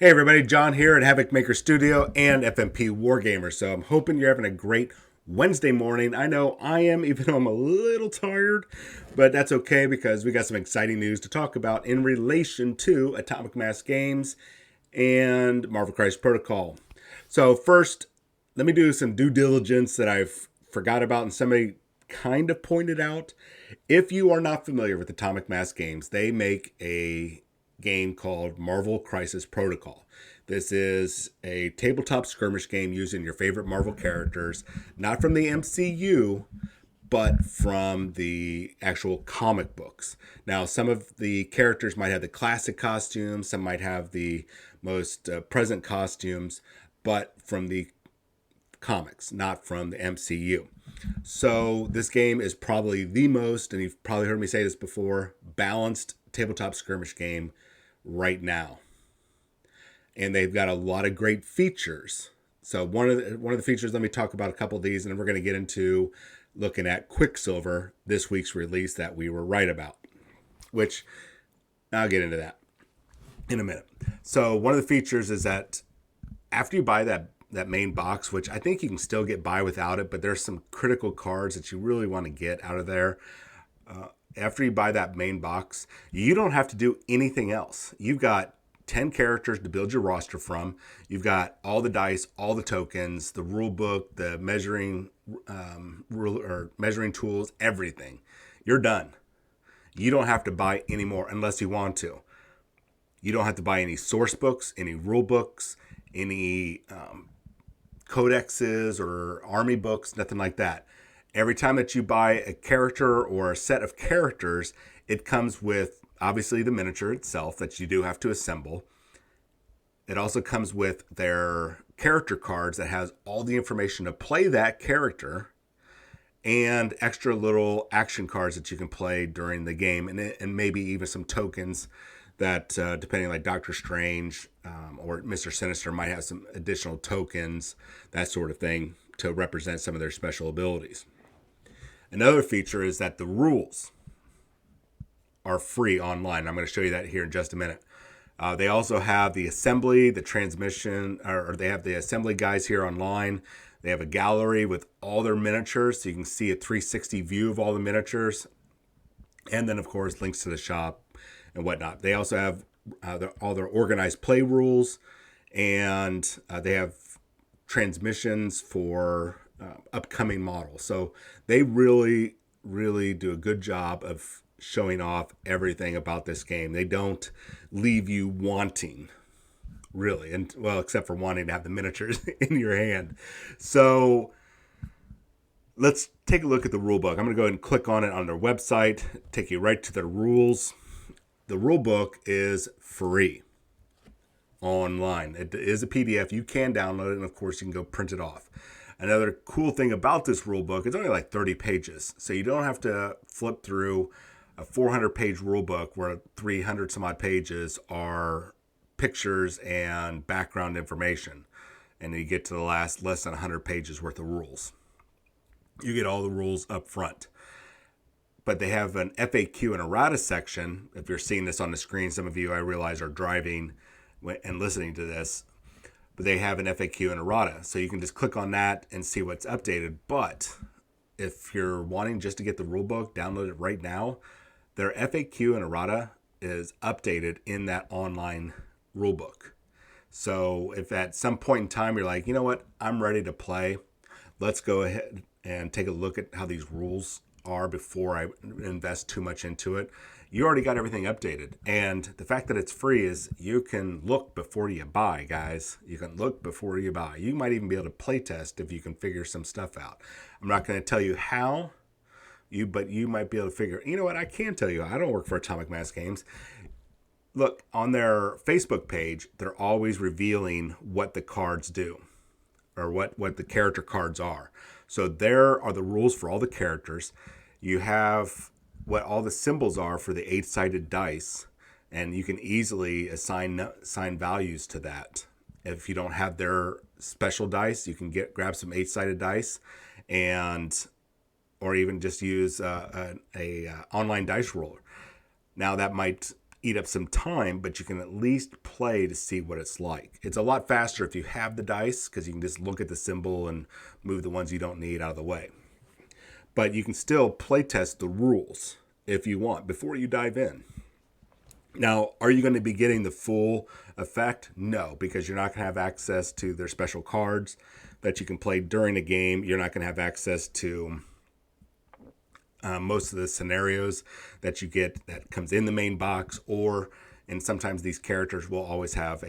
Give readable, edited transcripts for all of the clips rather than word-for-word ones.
Hey everybody, John here at Havokmkr Studio and FMP Wargamers. So I'm hoping you're having a great Wednesday morning. I know I am, even though I'm a little tired, but that's okay because we got some exciting news to talk about in relation to Atomic Mass Games and Marvel Crisis Protocol. So first, let me do some due diligence that I've forgot about and somebody kind of pointed out. If you are not familiar with Atomic Mass Games, they make a game called Marvel Crisis Protocol. This is a tabletop skirmish game using your favorite Marvel characters, not from the MCU, but from the actual comic books. Now, some of the characters might have the classic costumes, some might have the most present costumes, but from the comics, not from the MCU. So, this game is probably the most, and you've probably heard me say this before, balanced tabletop skirmish game right now. And they've got a lot of great features. So one of the features, let me talk about a couple of these, and then we're going to get into looking at Quicksilver, this week's release that we were right about, which I'll get into that in a minute. So one of the features is that after you buy that main box, which I think you can still get by without it, but there's some critical cards that you really want to get out of there. After you buy that main box, you don't have to do anything else. You've got 10 characters to build your roster from. You've got all the dice, all the tokens, the rule book, the measuring tools, everything. You're done. You don't have to buy any more unless you want to. You don't have to buy any source books, any rule books, any codexes or army books, nothing like that. Every time that you buy a character or a set of characters, it comes with obviously the miniature itself that you do have to assemble. It also comes with their character cards that has all the information to play that character and extra little action cards that you can play during the game, and maybe even some tokens that, depending, like Doctor Strange or Mr. Sinister, might have some additional tokens, that sort of thing, to represent some of their special abilities. Another feature is that the rules are free online. I'm going to show you that here in just a minute. They also have the assembly, the transmission, or they have the assembly guys here online. They have a gallery with all their miniatures, so you can see a 360 view of all the miniatures. And then, of course, links to the shop and whatnot. They also have all their organized play rules, and they have transmissions for upcoming models. So they really, really do a good job of showing off everything about this game. They don't leave you wanting, really, and well, except for wanting to have the miniatures in your hand. So let's take a look at the rule book. I'm going to go ahead and click on it on their website, take you right to the rules. The rule book is free online. It is a PDF. You can download it, and of course, you can go print it off. Another cool thing about this rule book, it's only like 30 pages, so you don't have to flip through a 400-page rule book where 300 some odd pages are pictures and background information, and you get to the last less than 100 pages worth of rules. You get all the rules up front. But they have an FAQ and errata section. If you're seeing this on the screen, some of you, I realize, are driving and listening to this. But they have an FAQ and errata. So you can just click on that and see what's updated. But if you're wanting just to get the rulebook, download it right now. Their FAQ and errata is updated in that online rulebook. So if at some point in time you're like, you know what, I'm ready to play, let's go ahead and take a look at how these rules are before I invest too much into it. You already got everything updated. And the fact that it's free is you can look before you buy, guys. You can look before you buy. You might even be able to play test if you can figure some stuff out. I'm not going to tell you how, but you might be able to figure. You know what? I can tell you. I don't work for Atomic Mass Games. Look, on their Facebook page, they're always revealing what the cards do, or what the character cards are. So there are the rules for all the characters. You have what all the symbols are for the 8-sided dice, and you can easily assign values to that. If you don't have their special dice, you can grab some 8-sided dice, or even just use a online dice roller. Now that might eat up some time, but you can at least play to see what it's like. It's a lot faster if you have the dice because you can just look at the symbol and move the ones you don't need out of the way. But you can still play test the rules if you want before you dive in. Now, are you going to be getting the full effect? No, because you're not going to have access to their special cards that you can play during the game. You're not going to have access to most of the scenarios that you get that comes in the main box, and sometimes these characters will always have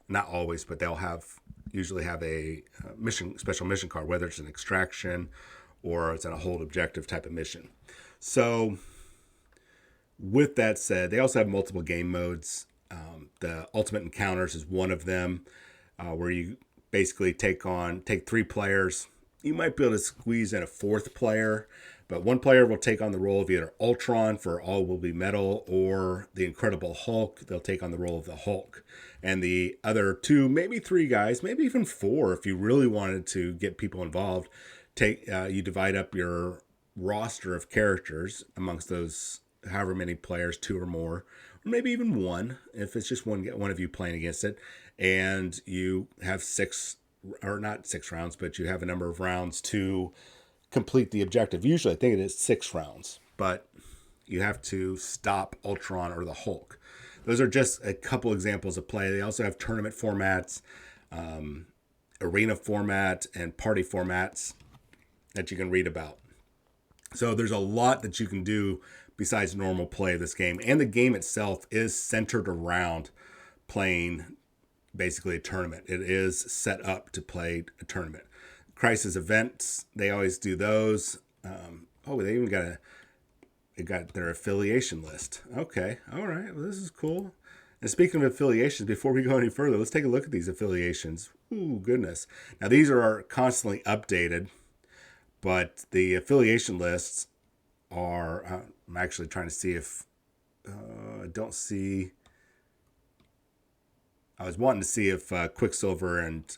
not always, but they'll usually have a special mission card, whether it's an extraction or it's in a hold objective type of mission. So with that said, they also have multiple game modes. The Ultimate Encounters is one of them, where you basically take 3 players. You might be able to squeeze in a 4th player, but 1 player will take on the role of either Ultron for All Will Be Metal or the Incredible Hulk. They'll take on the role of the Hulk. And the other 2, maybe 3 guys, maybe even 4 if you really wanted to get people involved, you divide up your roster of characters amongst those however many players, 2 or more, or maybe even 1 if it's just one of you playing against it, and you have 6, or not 6 rounds, but you have a number of rounds to complete the objective. Usually I think it is 6 rounds, but you have to stop Ultron or the Hulk. Those are just a couple examples of play. They also have tournament formats, arena format, and party formats that you can read about. So there's a lot that you can do besides normal play of this game. And the game itself is centered around playing basically a tournament. It is set up to play a tournament. Crisis events, they always do those. They even got their affiliation list. Okay, all right, well, this is cool. And speaking of affiliations, before we go any further, let's take a look at these affiliations. Ooh, goodness. Now, these are constantly updated, but the affiliation lists are, I'm actually trying to see if, I don't see, I was wanting to see if Quicksilver and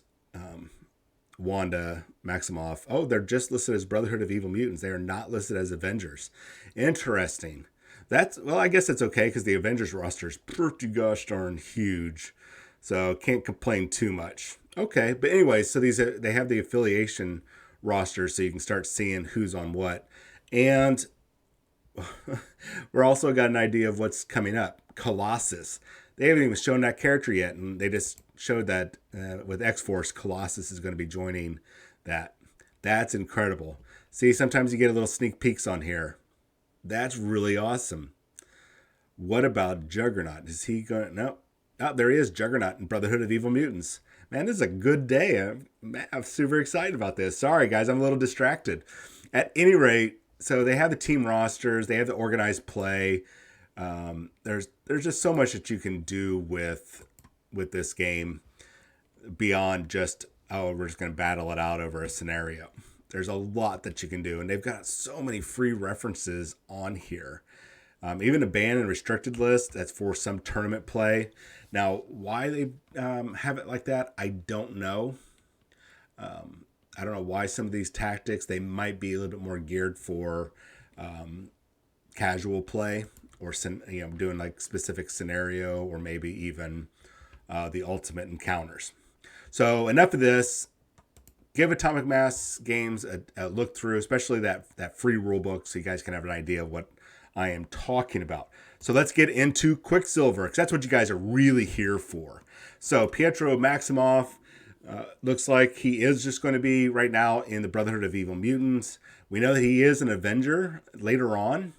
Wanda Maximoff, they're just listed as Brotherhood of Evil Mutants. They are not listed as Avengers. Interesting. I guess it's okay because the Avengers roster is pretty gosh darn huge. So can't complain too much. Okay, but anyway, so they have the affiliation roster so you can start seeing who's on what. And we're also got an idea of what's coming up. Colossus. They haven't even shown that character yet, and they just showed that with X-Force, Colossus is going to be joining that. That's incredible. See, sometimes you get a little sneak peeks on here. That's really awesome. What about Juggernaut? Is he going? No. Oh, there he is, Juggernaut in Brotherhood of Evil Mutants. Man, this is a good day. I'm super excited about this. Sorry, guys, I'm a little distracted. At any rate, so they have the team rosters. They have the organized play. There's just so much that you can do with this game beyond just, we're just going to battle it out over a scenario. There's a lot that you can do, and they've got so many free references on here. Even a banned and restricted list that's for some tournament play. Now, why they have it like that, I don't know. I don't know why some of these tactics, they might be a little bit more geared for casual play, or doing like specific scenario, or maybe even the ultimate encounters. So enough of this. Give Atomic Mass games a look through, especially that free rulebook, so you guys can have an idea of what I am talking about. So let's get into Quicksilver, because that's what you guys are really here for. So Pietro Maximoff looks like he is just going to be right now in the Brotherhood of Evil Mutants. We know that he is an Avenger later on,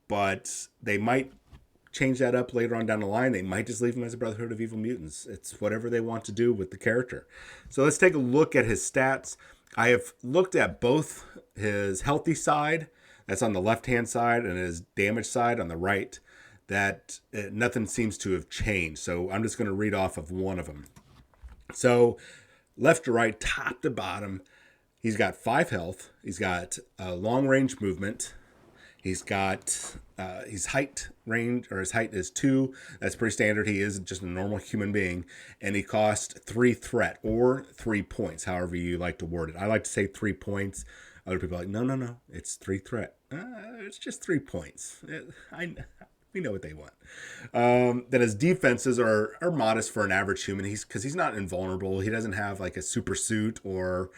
but they might change that up later on down the line. They might just leave him as a Brotherhood of Evil Mutants. It's whatever they want to do with the character. So let's take a look at his stats. I have looked at both his healthy side, that's on the left-hand side, and his damage side on the right. That nothing seems to have changed. So I'm just going to read off of one of them. So left to right, top to bottom, he's got 5 health. He's got long-range movement. He's got his height range, or his height is 2. That's pretty standard. He is just a normal human being. And he costs 3 threat, or 3 points, however you like to word it. I like to say 3 points. Other people are like, no, it's 3 threat. It's just 3 points. We know what they want. Then his defenses are modest for an average human. Because he's not invulnerable. He doesn't have like a super suit or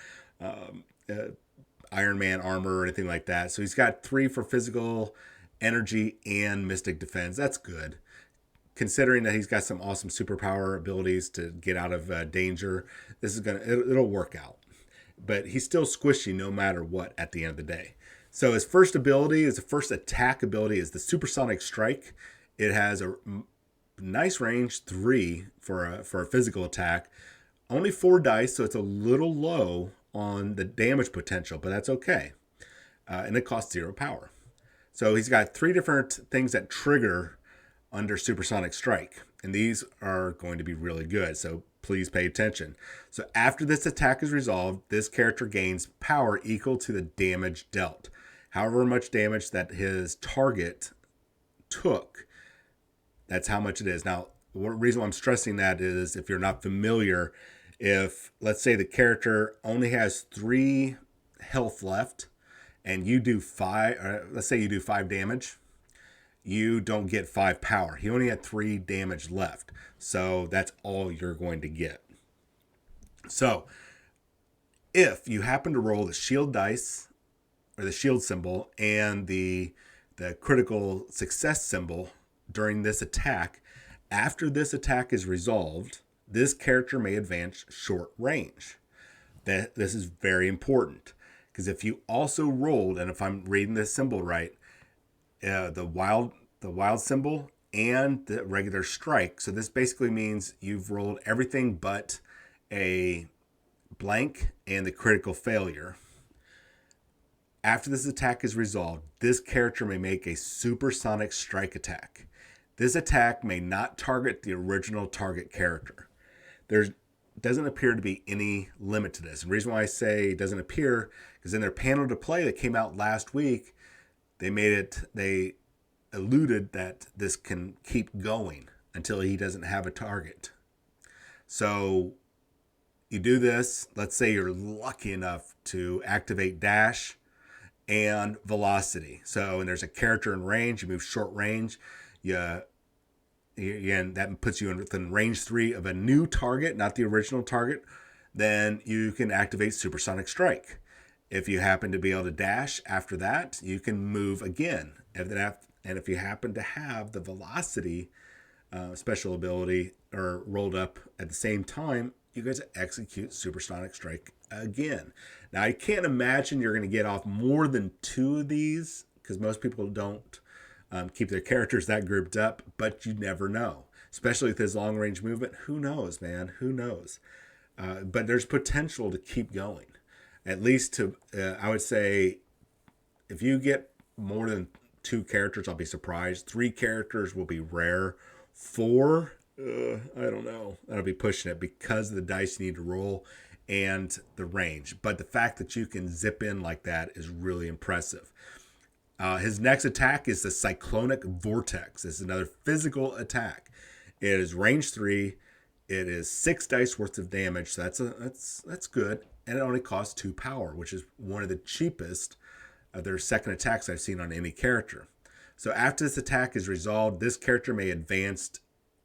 Iron Man armor or anything like that. So he's got 3 for physical, energy, and mystic defense. That's good. Considering that he's got some awesome superpower abilities to get out of danger, this is it'll work out. But he's still squishy no matter what at the end of the day. So his first ability, his first attack ability is the Supersonic Strike. It has a nice range 3 for a physical attack. Only 4 dice, so it's a little low on the damage potential, but that's okay. And it costs 0 power. So he's got 3 different things that trigger under Supersonic Strike, and these are going to be really good. So please pay attention. So after this attack is resolved, this character gains power equal to the damage dealt. However much damage that his target took, that's how much it is. Now, the reason why I'm stressing that is if you're not familiar, if let's say the character only has 3 health left and you do 5, let's say you do 5 damage, you don't get 5 power. He only had 3 damage left. So that's all you're going to get. So if you happen to roll the shield dice or the shield symbol and the critical success symbol during this attack, after this attack is resolved, this character may advance short range. This is very important because if you also rolled, and if I'm reading this symbol right, the wild symbol and the regular strike. So this basically means you've rolled everything but a blank and the critical failure. After this attack is resolved, this character may make a supersonic strike attack. This attack may not target the original target character. There doesn't appear to be any limit to this. The reason why I say it doesn't appear is in their panel to play that came out last week, they alluded that this can keep going until he doesn't have a target. So you do this, let's say you're lucky enough to activate dash and velocity. So, and there's a character in range, you move short range, and that puts you within range 3 of a new target, not the original target, then you can activate Supersonic Strike. If you happen to be able to dash after that, you can move again. And if you happen to have the velocity special ability or rolled up at the same time, you guys execute Supersonic Strike again. Now, I can't imagine you're going to get off more than 2 of these because most people don't keep their characters that grouped up, but you never know. Especially with his long range movement. Who knows, man? Who knows? But there's potential to keep going. At least to, I would say, if you get more than 2 characters, I'll be surprised. 3 characters will be rare. 4, I don't know. That'll be pushing it because of the dice you need to roll and the range. But the fact that you can zip in like that is really impressive. His next attack is the Cyclonic Vortex. This is another physical attack. It is range 3. It is 6 dice worth of damage. So that's good. And it only costs 2 power, which is one of the cheapest of their second attacks I've seen on any character. So after this attack is resolved, this character may advanced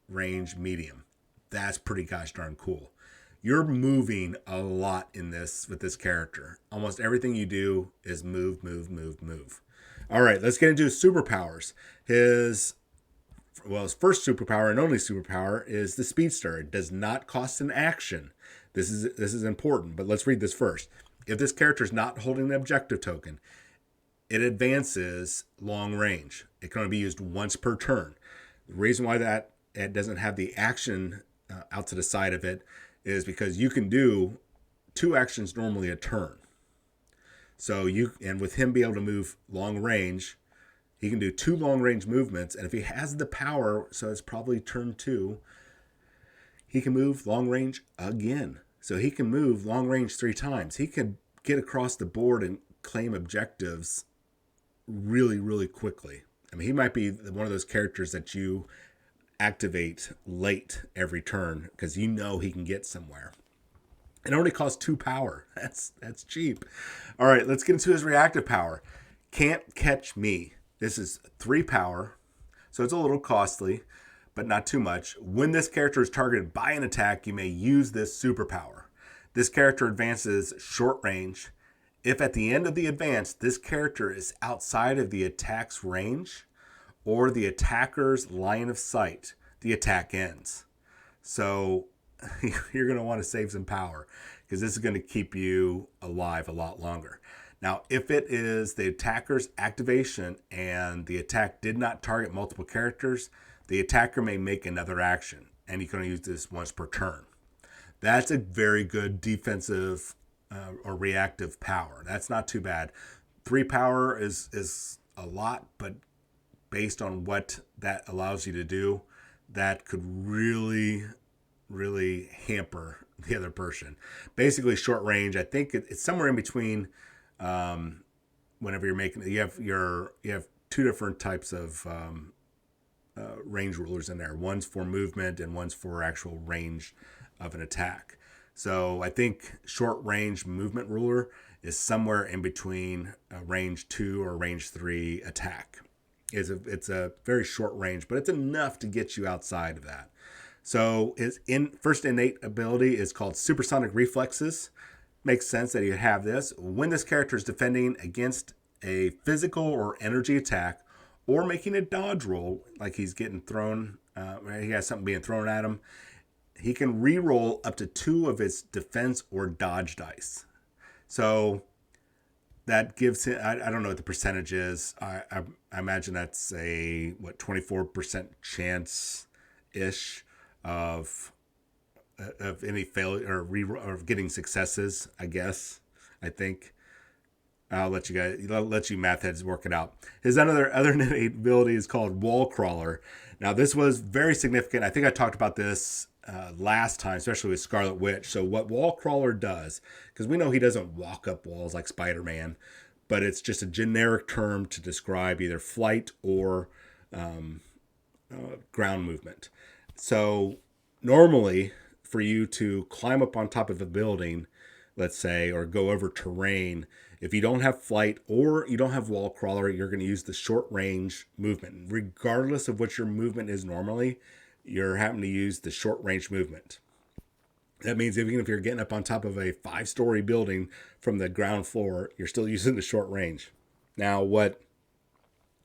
range medium. That's pretty gosh darn cool. You're moving a lot in this with this character. Almost everything you do is move. All right, let's get into his superpowers. His first superpower and only superpower is the Speedster. It does not cost an action. This is important, but let's read this first. If this character is not holding an objective token, it advances long range. It can only be used once per turn. The reason why that it doesn't have the action out to the side of it is because you can do 2 actions normally a turn. So and with him being able to move long range, he can do 2 long range movements. And if he has the power, so it's probably turn 2, he can move long range again. So he can move long range 3 times. He can get across the board and claim objectives really, really quickly. I mean, he might be one of those characters that you activate late every turn because you know he can get somewhere. It only costs 2 power. That's cheap. All right, let's get into his reactive power. Can't Catch Me. This is 3 power. So it's a little costly, but not too much. When this character is targeted by an attack, you may use this superpower. This character advances short range. If at the end of the advance, this character is outside of the attack's range or the attacker's line of sight, the attack ends. So you're going to want to save some power because this is going to keep you alive a lot longer. Now, if it is the attacker's activation and the attack did not target multiple characters, the attacker may make another action, and you can use this once per turn. That's a very good defensive or reactive power. That's not too bad. 3 power is a lot, but based on what that allows you to do, that could really, really hamper the other person. Basically, short range, I think it's somewhere in between. Whenever you're making, you have 2 different types of range rulers in there. One's for movement and one's for actual range of an attack. So I think short range movement ruler is somewhere in between a range 2 or range 3 attack. It's a very short range, but it's enough to get you outside of that. So his first innate ability is called Supersonic Reflexes. Makes sense that you have this. When this character is defending against a physical or energy attack or making a dodge roll, like he's getting thrown, he has something being thrown at him, he can re-roll up to 2 of his defense or dodge dice. So that gives him, I don't know what the percentage is. I imagine that's a 24% chance-ish of any failure or getting successes, I guess. I think I'll let you math heads work it out. His other innate ability is called Wall Crawler. Now this was very significant. I think I talked about this last time, especially with Scarlet Witch. So what Wall Crawler does, because we know he doesn't walk up walls like Spider-Man, but it's just a generic term to describe either flight or ground movement. So normally, for you to climb up on top of a building, let's say, or go over terrain, if you don't have flight or you don't have wall crawler, you're going to use the short range movement. Regardless of what your movement is normally, you're having to use the short range movement. That means even if you're getting up on top of a 5-story building from the ground floor, you're still using the short range. Now, what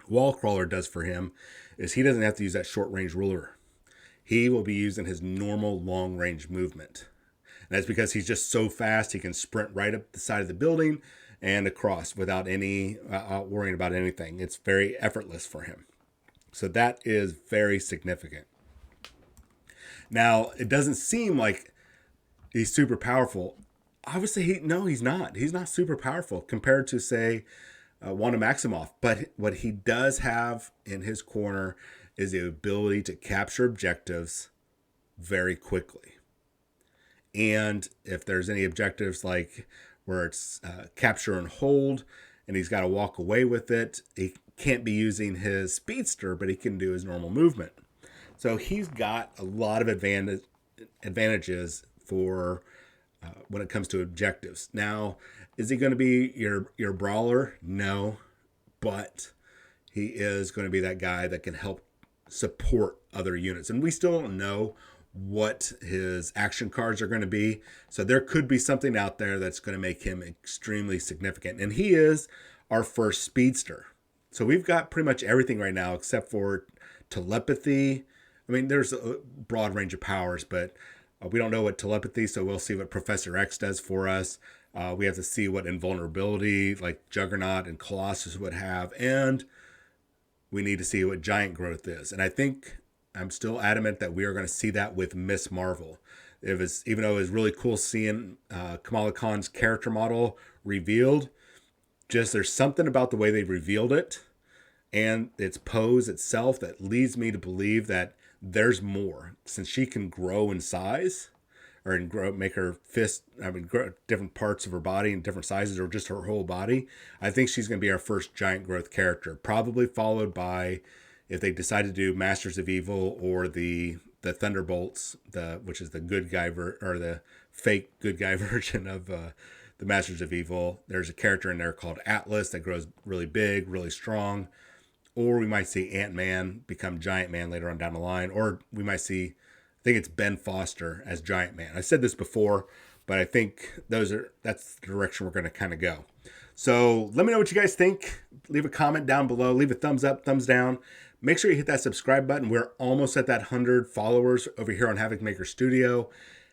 wall crawler does for him is he doesn't have to use that short range ruler. He will be using his normal long range movement. And that's because he's just so fast, he can sprint right up the side of the building and across without worrying about anything. It's very effortless for him. So that is very significant. Now, it doesn't seem like he's super powerful. Obviously, he's not. He's not super powerful compared to, say, Wanda Maximoff. But what he does have in his corner is the ability to capture objectives very quickly. And if there's any objectives like where it's capture and hold, and he's got to walk away with it, he can't be using his speedster, but he can do his normal movement. So he's got a lot of advantages for when it comes to objectives. Now, is he going to be your brawler? No, but he is going to be that guy that can help support other units. And we still don't know what his action cards are going to be. So there could be something out there that's going to make him extremely significant. And he is our first speedster. So we've got pretty much everything right now except for telepathy. I mean, there's a broad range of powers, but we don't know what telepathy, so we'll see what Professor X does for us. We have to see what invulnerability, like Juggernaut and Colossus would have, and we need to see what giant growth is. And I think I'm still adamant that we are going to see that with Miss Marvel. Even though it was really cool seeing Kamala Khan's character model revealed, just there's something about the way they revealed it and its pose itself that leads me to believe that there's more, since she can grow in size or make her grow different parts of her body in different sizes or just her whole body. I think she's going to be our first giant growth character, probably followed by, if they decide to do Masters of Evil or the Thunderbolts, which is the good guy or the fake good guy version of the Masters of Evil. There's a character in there called Atlas that grows really big, really strong. or we might see Ant-Man become Giant Man later on down the line, or we might see, I think it's Ben Foster as Giant Man. I said this before, but I think that's the direction we're going to kind of go. So let me know what you guys think. Leave a comment down below. Leave a thumbs up, thumbs down. Make sure you hit that subscribe button. We're almost at that 100 followers over here on Havokmkr Studio.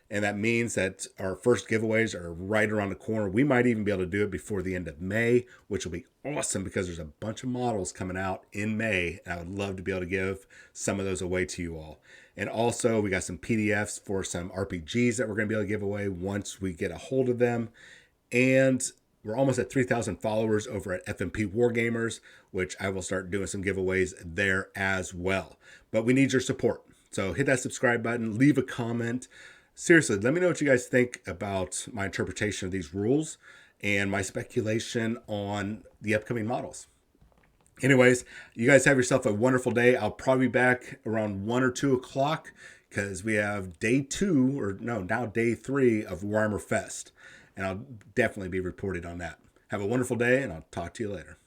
And that means that our first giveaways are right around the corner. We might even be able to do it before the end of May, which will be awesome because there's a bunch of models coming out in May. And I would love to be able to give some of those away to you all. And also, we got some PDFs for some RPGs that we're going to be able to give away once we get a hold of them. And we're almost at 3,000 followers over at FMP Wargamers, which I will start doing some giveaways there as well. But we need your support. So hit that subscribe button, leave a comment. Seriously, let me know what you guys think about my interpretation of these rules and my speculation on the upcoming models. Anyways, you guys have yourself a wonderful day. I'll probably be back around 1 or 2 o'clock because we have day 3 of Warhammer Fest. And I'll definitely be reporting on that. Have a wonderful day, and I'll talk to you later.